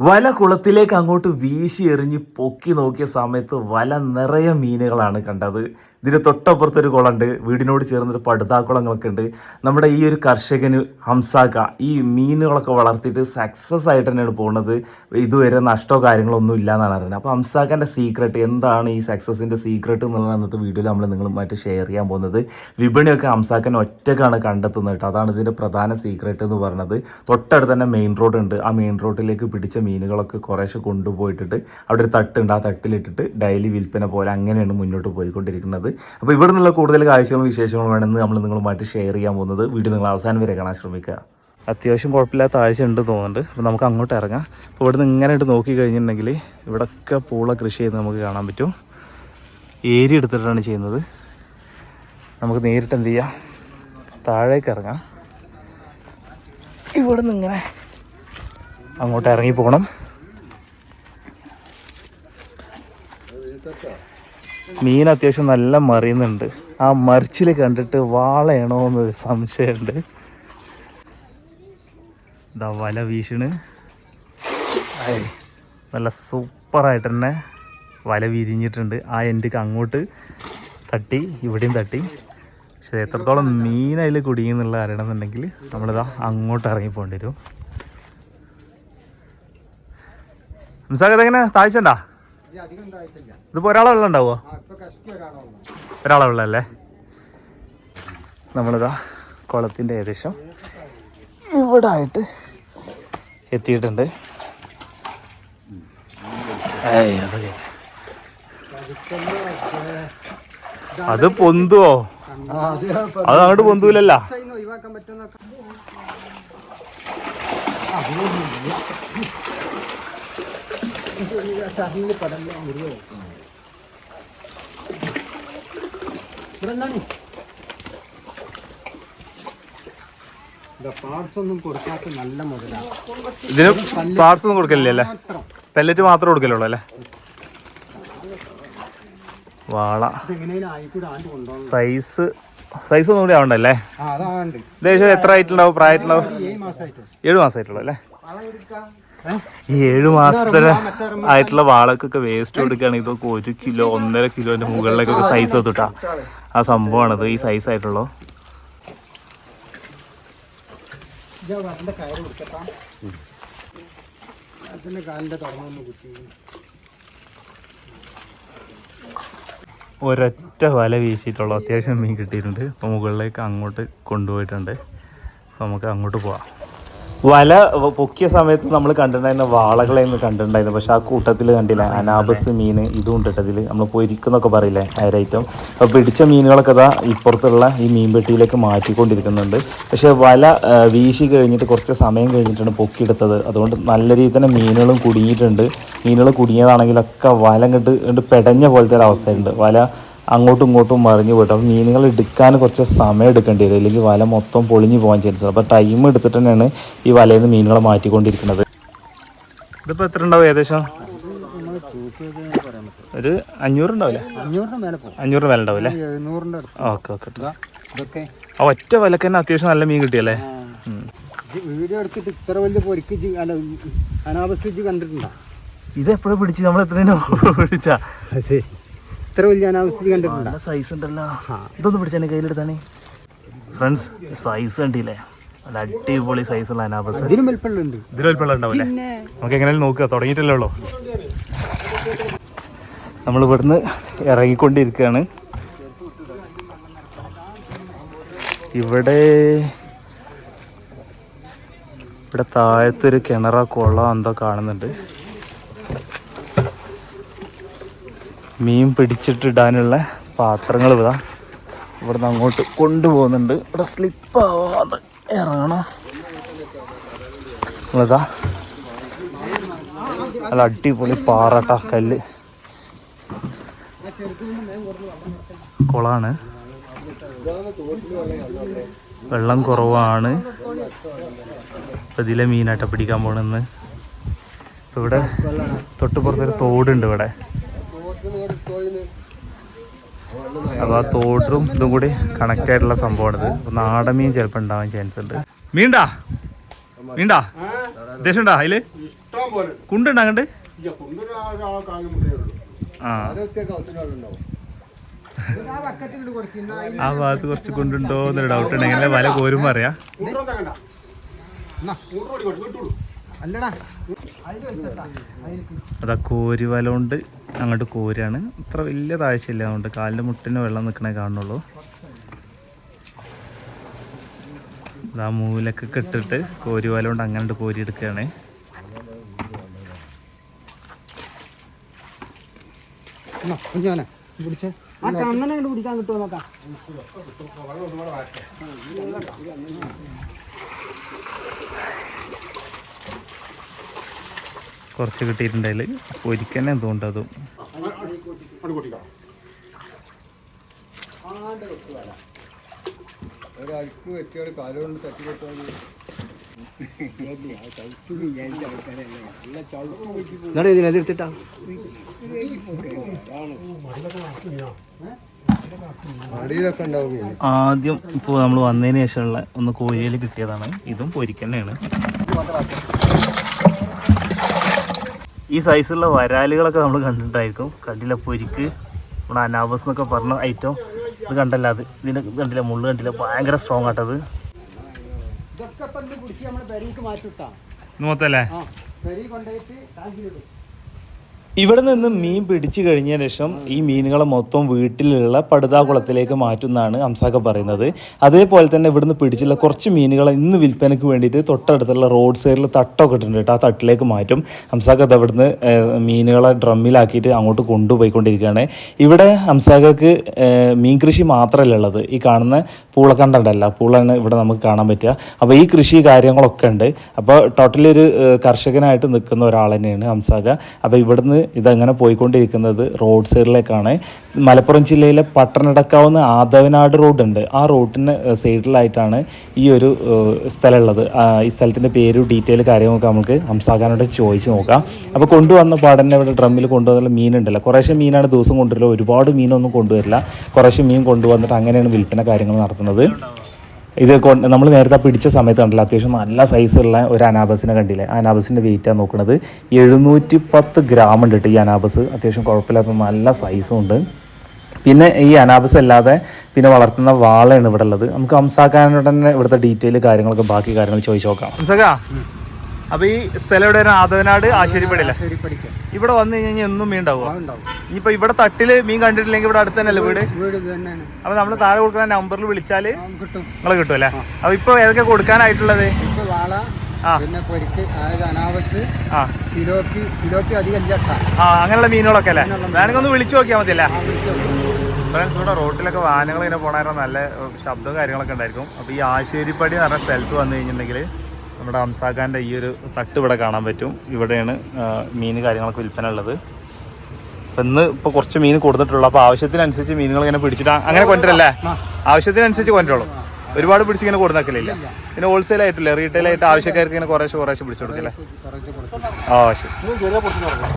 വല കുളത്തിലേക്ക് അങ്ങോട്ട് വീശി എറിഞ്ഞ് പൊക്കി നോക്കിയ സമയത്ത് വല നിറയെ മീനുകളാണ് കണ്ടത്. ഇതിന് തൊട്ടപ്പുറത്തൊരു കുളമുണ്ട്, വീടിനോട് ചേർന്നൊരു പടുതാക്കുളങ്ങളൊക്കെ ഉണ്ട്. നമ്മുടെ ഈ ഒരു കർഷകന് ഹംസാക്ക ഈ മീനുകളൊക്കെ വളർത്തിയിട്ട് സക്സസ് ആയിട്ട് തന്നെയാണ് പോകുന്നത്. ഇതുവരെ നഷ്ടമോ കാര്യങ്ങളോ ഒന്നും ഇല്ല എന്നാണ് അറിയുന്നത്. അപ്പോൾ ഹംസാക്കൻ്റെ സീക്രട്ട് എന്താണ്, ഈ സക്സസിൻ്റെ സീക്രട്ട് എന്നുള്ള അന്നത്തെ വീഡിയോയിൽ നമ്മൾ നിങ്ങളുമായിട്ട് ഷെയർ ചെയ്യാൻ പോകുന്നത്. വിപണിയൊക്കെ ഹംസാക്കൻ ഒറ്റക്കാണ് കണ്ടെത്തുന്നത് കേട്ടോ. അതാണ് ഇതിൻ്റെ പ്രധാന സീക്രട്ട് എന്ന് പറയുന്നത്. തൊട്ടടുത്ത് തന്നെ മെയിൻ റോഡ് ഉണ്ട്. ആ മെയിൻ റോഡിലേക്ക് പിടിച്ച മീനുകളൊക്കെ കുറേശ്ശെ കൊണ്ടുപോയിട്ടിട്ട് അവിടെ ഒരു തട്ടുണ്ട്, ആ തട്ടിലിട്ടിട്ട് ഡെയിലി വിൽപ്പന പോലെ അങ്ങനെയാണ് മുന്നോട്ട് പോയിക്കൊണ്ടിരിക്കുന്നത്. അപ്പോൾ ഇവിടെ നിന്നുള്ള കൂടുതൽ കാഴ്ചകളും വിശേഷങ്ങളും വേണമെന്ന് നമ്മൾ നിങ്ങളുമായിട്ട് ഷെയർ ചെയ്യാൻ പോകുന്നത്. വീഡിയോ നിങ്ങൾ അവസാനം വരെ കാണാൻ ശ്രമിക്കുക. അത്യാവശ്യം കുഴപ്പമില്ലാത്ത ആഴ്ച ഉണ്ട് തോന്നുന്നുണ്ട്. അപ്പോൾ നമുക്ക് അങ്ങോട്ട് ഇറങ്ങാം. അപ്പോൾ ഇവിടെ നിന്ന് ഇങ്ങനെ ഇട്ട് നോക്കി കഴിഞ്ഞിട്ടുണ്ടെങ്കിൽ ഇവിടെയൊക്കെ പൂള കൃഷി ചെയ്ത് നമുക്ക് കാണാൻ പറ്റും. ഏരി എടുത്തിട്ടാണ് ചെയ്യുന്നത്. നമുക്ക് നേരിട്ട് എന്ത് ചെയ്യാം, താഴേക്ക് ഇറങ്ങാം. ഇവിടെ നിന്ന് ഇങ്ങനെ അങ്ങോട്ട് ഇറങ്ങി പോകണം. മീൻ അത്യാവശ്യം നല്ല മറിയുന്നുണ്ട്. ആ മറിച്ചിൽ കണ്ടിട്ട് വാളയാണോ എന്നൊരു സംശയമുണ്ട്. ഇതാ വല വീശണ്. നല്ല സൂപ്പറായിട്ട് തന്നെ വല വിരിഞ്ഞിട്ടുണ്ട്. ആ എൻഡിക്ക് അങ്ങോട്ട് തട്ടി ഇവിടെയും തട്ടി. പക്ഷെ എത്രത്തോളം മീൻ അതിൽ കുടുങ്ങിയെന്നുള്ള അറിയണമെന്നുണ്ടെങ്കിൽ നമ്മളിതാ അങ്ങോട്ട് ഇറങ്ങിപ്പോണ്ടി വരും. മനസ്സിലാക്കാതെങ്ങനെ താഴ്ചണ്ടാ? ഇതിപ്പോൾ ഒരാളെ വെള്ളം ഉണ്ടാവുമോ? ഒരാളെ വെള്ളമല്ലേ? നമ്മളിതാ കുളത്തിൻ്റെ ഏകദേശം ഇവിടെ ആയിട്ട് എത്തിയിട്ടുണ്ട്. അത് പൊന്തുവോ? അത് അങ്ങോട്ട് പൊന്തൂലല്ല. ഇതിന് പാർട്സ് ഒന്നും കൊടുക്കലില്ലേ? പെല്ലറ്റ് മാത്രമേ കൊടുക്കലുള്ളൂ അല്ലേ? വാള സൈസ് ഒന്നും കൂടി ആവണ്ടല്ലേ? ഏകദേശം എത്ര ആയിട്ടുണ്ടാവും, പ്രായമായിട്ടുണ്ടാവും? 7 മാസമായിട്ടുള്ളൂ അല്ലേ? ഈ 7 മാസത്തെ ആയിട്ടുള്ള വാളക്കൊക്കെ വേസ്റ്റ് കൊടുക്കുകയാണെങ്കിൽ ഇതൊക്കെ 1 കിലോ 1.5 കിലോന്റെ മുകളിലേക്കൊക്കെ സൈസ് എത്തിട്ടാ. ആ സംഭവമാണിത്, ഈ സൈസ് ആയിട്ടുള്ളൂ. ഒരൊറ്റ വല വീശിയിട്ടുള്ളൂ. അത്യാവശ്യം മീൻ കിട്ടിയിട്ടുണ്ട്. അപ്പോൾ മുകളിലേക്ക് അങ്ങോട്ട് കൊണ്ടുപോയിട്ടുണ്ട്. അപ്പോൾ നമുക്ക് അങ്ങോട്ട് പോവാം. വല പൊക്കിയ സമയത്ത് നമ്മൾ കണ്ടിട്ടുണ്ടായിരുന്ന വാളകളെയൊന്നും കണ്ടിട്ടുണ്ടായിരുന്നു. പക്ഷെ ആ കൂട്ടത്തിൽ കണ്ടില്ല അനാബസ് മീൻ ഇതും ഉണ്ടിട്ടതിൽ നമ്മൾ പൊരിക്കുന്നൊക്കെ പറയില്ലേ, അയരൈറ്റം. അപ്പോൾ പിടിച്ച മീനുകളൊക്കെ ഇതാ ഇപ്പുറത്തുള്ള ഈ മീൻപെട്ടിയിലേക്ക് മാറ്റിക്കൊണ്ടിരിക്കുന്നുണ്ട്. പക്ഷേ വല വീശി കഴിഞ്ഞിട്ട് കുറച്ച് സമയം കഴിഞ്ഞിട്ടാണ് പൊക്കിയെടുത്തത്. അതുകൊണ്ട് നല്ല രീതിയിൽ തന്നെ മീനുകളും കുടുങ്ങിയിട്ടുണ്ട്. മീനുകൾ കുടുങ്ങിയതാണെങ്കിലൊക്കെ വല ഇങ്ങോട്ട് പെടഞ്ഞ പോലത്തെ ഒരു അവസ്ഥയുണ്ട്. വല അങ്ങോട്ടും ഇങ്ങോട്ടും മറിഞ്ഞു പോയിട്ട് അപ്പോൾ മീനുകൾ എടുക്കാൻ കുറച്ച് സമയം എടുക്കേണ്ടി വരും. അല്ലെങ്കിൽ വല മൊത്തം പൊളിഞ്ഞു പോകാൻ ചാൻസ്. അപ്പോൾ ടൈം എടുത്തിട്ട് തന്നെയാണ് ഈ വലയിൽ നിന്ന് മീനുകളെ മാറ്റിക്കൊണ്ടിരിക്കുന്നത്. ഇതിപ്പോൾ എത്ര ഉണ്ടാവും ഏകദേശം? ഒരു 500 ഉണ്ടാവില്ലേ? 500 മേലെ ഉണ്ടാവും അല്ലേ? Okay okay. ആ ഒറ്റ വിലക്ക് തന്നെ അത്യാവശ്യം നല്ല മീൻ കിട്ടിയല്ലേ? വീഡിയോ എടുത്തിട്ട് ഇത്ര വലിയ പൊരിക്ക് അനാവശ്യം കണ്ടിട്ടുണ്ടോ? ഇത് എപ്പോഴും പിടിച്ച് നമ്മൾ എത്ര പിടിച്ചാ? ഇത്ര വലിയ അനാവശ്യം കണ്ടിട്ടുണ്ടോ? സൈസ് ഉണ്ടല്ലോ. ഇതൊന്ന് പിടിച്ചാൽ കയ്യിലെടുത്താണ് ഫ്രണ്ട്സ്. സൈസ് കണ്ടില്ലേ? നല്ല അടിപൊളി സൈസുള്ള അനാബസ്. ഇതിലും വലിപ്പമുണ്ട്. ഇതിലും വലിപ്പമുള്ള ഉണ്ടാവില്ലേ? നമുക്ക് എങ്ങനെയാലും നോക്കുക, തുടങ്ങിയിട്ടല്ലേ ഉള്ളൂ. നമ്മൾ ഇവിടുന്ന് ഇറങ്ങിക്കൊണ്ടിരിക്കുകയാണ്. ഇവിടെ താഴത്തൊരു കിണറ കുളം എന്തോ കാണുന്നുണ്ട്. മീൻ പിടിച്ചിട്ടിടാനുള്ള പാത്രങ്ങൾ ഇവിടുന്ന് അങ്ങോട്ട് കൊണ്ടുപോകുന്നുണ്ട്. ഇവിടെ സ്ലിപ്പാവാതെ ഇറങ്ങണം. നമ്മളിതാ നല്ല അടിപൊളി പാറട്ട കല്ല് കുളമാണ്. വെള്ളം കുറവാണ്. ഇപ്പം ഇതിലെ മീനാട്ട പിടിക്കാൻ പോകണമെന്ന്. ഇപ്പം ഇവിടെ തൊട്ടുപുറത്തൊരു തോടുണ്ട് ഇവിടെ. അപ്പോൾ ആ തോടും ഇതും കൂടി കണക്റ്റ് ആയിട്ടുള്ള സംഭവമാണിത്. അപ്പോൾ നാടൻ മീൻ ചിലപ്പോൾ ഉണ്ടാവാൻ ചാൻസ് ഉണ്ട്. മീൻടാ അത്യാവശ്യം ഉണ്ടോ അതിൽ? കുണ്ടുണ്ട് അങ്ങോട്ട് ആ ആ ഭാഗത്ത് കുറച്ച് കുണ്ടുണ്ടോ എന്നൊരു ഡൗട്ട് ഉണ്ട്. എങ്ങനെ വല കോരും പറയാ. അതാ കോരി വല കൊണ്ട് അങ്ങോട്ട് കോരാണ്. അത്ര വലിയ താഴ്ചയില്ല, അതുകൊണ്ട് കാലിൻ്റെ മുട്ടിന് വെള്ളം നിൽക്കണേ കാണുന്നുള്ളൂ. അതാ മൂലക്കൊക്കെ ഇട്ടിട്ട് കോരി വല കൊണ്ട് അങ്ങോട്ട് കോരി എടുക്കുകയാണ്. പിടിക്കാൻ കിട്ടുമോ നോക്കാം. കുറച്ച് കിട്ടിയിട്ടുണ്ടായില് പൊരിക്കന്നെ എന്തുകൊണ്ട് അതും എതിർത്തിട്ടാ ആദ്യം ഇപ്പോൾ നമ്മൾ വന്നതിന് ശേഷമുള്ള ഒന്ന് കോരിയിൽ കിട്ടിയതാണ്. ഇതും പൊരിക്കന്നെയാണ്. ഈ സൈസുള്ള വരാലുകളൊക്കെ നമ്മൾ കണ്ടിട്ടുണ്ടായിരിക്കും. കണ്ടില്ല പൊരിക്ക് നമ്മുടെ അനാബസ് എന്നൊക്കെ പറഞ്ഞ ഐറ്റം ഇത് കണ്ടല്ല. അത് ഇതിൻ്റെ കണ്ടില്ല, മുള്ളു കണ്ടില്ല, ഭയങ്കര സ്ട്രോങ് ആട്ടത്. മൊത്തല്ലേ ഇവിടെ നിന്ന് മീൻ പിടിച്ചു കഴിഞ്ഞ ശേഷം ഈ മീനുകളെ മൊത്തം വീട്ടിലുള്ള പടുതാകുളത്തിലേക്ക് മാറ്റുന്നതാണ് ഹംസാക്ക പറയുന്നത്. അതേപോലെ തന്നെ ഇവിടുന്ന് പിടിച്ചുള്ള കുറച്ച് മീനുകളെ ഇന്ന് വിൽപ്പനയ്ക്ക് വേണ്ടിയിട്ട് തൊട്ടടുത്തുള്ള റോഡ് സൈഡിൽ തട്ടൊക്കെ ഇട്ടിട്ടുണ്ട് കേട്ടോ. ആ തട്ടിലേക്ക് മാറ്റും. ഹംസാക്ക അത് ഇവിടുന്ന് മീനുകളെ ഡ്രമ്മിലാക്കിയിട്ട് അങ്ങോട്ട് കൊണ്ടുപോയിക്കൊണ്ടിരിക്കുകയാണ്. ഇവിടെ ഹംസാക്കക്ക് മീൻ കൃഷി മാത്രമല്ല ഉള്ളത്. ഈ കാണുന്ന പൂളക്കണ്ടല്ല, പൂളാണ് ഇവിടെ നമുക്ക് കാണാൻ പറ്റുക. അപ്പോൾ ഈ കൃഷി കാര്യങ്ങളൊക്കെ ഉണ്ട്. അപ്പോൾ ടോട്ടലി ഒരു കർഷകനായിട്ട് നിൽക്കുന്ന ഒരാൾ തന്നെയാണ് ഹംസാക്ക. അപ്പോൾ ഇവിടുന്ന് ഇതങ്ങനെ പോയിക്കൊണ്ടിരിക്കുന്നത് റോഡ് സൈഡിലേക്കാണ്. മലപ്പുറം ജില്ലയിലെ പട്ടണടക്കാവുന്ന ആദവനാട് റോഡുണ്ട്. ആ റോഡിന് സൈഡിലായിട്ടാണ് ഈ ഒരു സ്ഥലമുള്ളത്. ഈ സ്ഥലത്തിൻ്റെ പേരും ഡീറ്റെയിൽ കാര്യങ്ങളൊക്കെ നമുക്ക് ഹംസാഖാനോട് ചോദിച്ച് നോക്കാം. അപ്പോൾ കൊണ്ടുവന്ന പാടന്നെ ഇവിടെ ഡ്രമ്മിൽ കൊണ്ടുവന്നുള്ള മീനുണ്ടല്ലോ, കുറേശ്ശെ മീനാണ് ദിവസം കൊണ്ടുവരില്ല, ഒരുപാട് മീനൊന്നും കൊണ്ടുവരില്ല. കുറേശ്ശെ മീൻ കൊണ്ടുവന്നിട്ട് അങ്ങനെയാണ് വിൽപ്പന കാര്യങ്ങൾ നടത്തുന്നത്. ഇത് നമ്മൾ നേരത്തെ പിടിച്ച സമയത്ത് കണ്ടില്ല, അത്യാവശ്യം നല്ല സൈസുള്ള ഒരു അനാബസിനെ കണ്ടില്ലേ. ആ അനാബസിൻ്റെ വെയിറ്റാണ് നോക്കുന്നത്. 710 ഗ്രാം ഉണ്ട് കേട്ടോ ഈ അനാബസ്. അത്യാവശ്യം കുഴപ്പമില്ലാത്ത നല്ല സൈസും ഉണ്ട്. പിന്നെ ഈ അനാബസ് അല്ലാതെ പിന്നെ വളർത്തുന്ന വാളയാണ് ഇവിടെ ഉള്ളത്. നമുക്ക് ഹംസാഖാനോട് തന്നെ ഇവിടുത്തെ ഡീറ്റെയിൽ കാര്യങ്ങളൊക്കെ ബാക്കി കാര്യങ്ങൾ ചോദിച്ചു നോക്കാം. ഹംസാഖാ, അപ്പോൾ ഈ സ്ഥലം ഇവിടെ ആദവനാട് ആശേരിപ്പടിയല്ലേ? ഇവിടെ വന്നു കഴിഞ്ഞാൽ എന്നും മീൻ ഉണ്ടാവുമോ? ഇനിയിപ്പോൾ ഇവിടെ തട്ടില് മീൻ കണ്ടിട്ടില്ലെങ്കിൽ ഇവിടെ അടുത്ത് തന്നെയല്ലേ വീട്? അപ്പോൾ നമ്മൾ താഴെ കൊടുക്കുന്ന നമ്പറിൽ വിളിച്ചാൽ നിങ്ങൾ കിട്ടും അല്ലേ? അപ്പോൾ ഇപ്പോൾ ഏതൊക്കെ കൊടുക്കാനായിട്ടുള്ളത്? അങ്ങനെയുള്ള മീനുകളൊക്കെ അല്ലേ? വേണമെങ്കിൽ ഒന്ന് വിളിച്ചു നോക്കിയാൽ മതിയല്ലേ? ഫ്രണ്ട്സ്, ഇവിടെ റോട്ടിലൊക്കെ വാഹനങ്ങൾ ഇങ്ങനെ പോകണമായിരുന്നു, നല്ല ശബ്ദവും കാര്യങ്ങളൊക്കെ ഉണ്ടായിരിക്കും. അപ്പോൾ ഈ ആശേരിപ്പടി എന്ന് പറഞ്ഞ സ്ഥലത്ത് വന്നു കഴിഞ്ഞിട്ടുണ്ടെങ്കിൽ നമ്മുടെ ഹംസാഖാൻ്റെ ഈ ഒരു തട്ട് ഇവിടെ കാണാൻ പറ്റും. ഇവിടെയാണ് മീൻ കാര്യങ്ങളൊക്കെ വിൽപ്പന ഉള്ളത്. അപ്പം ഇന്ന് ഇപ്പോൾ കുറച്ച് മീൻ കൊടുത്തിട്ടുള്ളൂ. അപ്പോൾ ആവശ്യത്തിനനുസരിച്ച് മീനുകൾ ഇങ്ങനെ പിടിച്ചിട്ട് അങ്ങനെ കൊണ്ടുവരല്ലേ? ആവശ്യത്തിനനുസരിച്ച് കൊണ്ടുവരുള്ളൂ, ഒരുപാട് പിടിച്ച് ഇങ്ങനെ കൊടുത്താക്കലില്ല. പിന്നെ ഹോൾസെയിൽ ആയിട്ടില്ല, റീറ്റെയിൽ ആയിട്ട് ആവശ്യക്കാർക്ക് ഇങ്ങനെ കുറേശ്ശെ പിടിച്ചു കൊടുക്കില്ലേ? ശരി.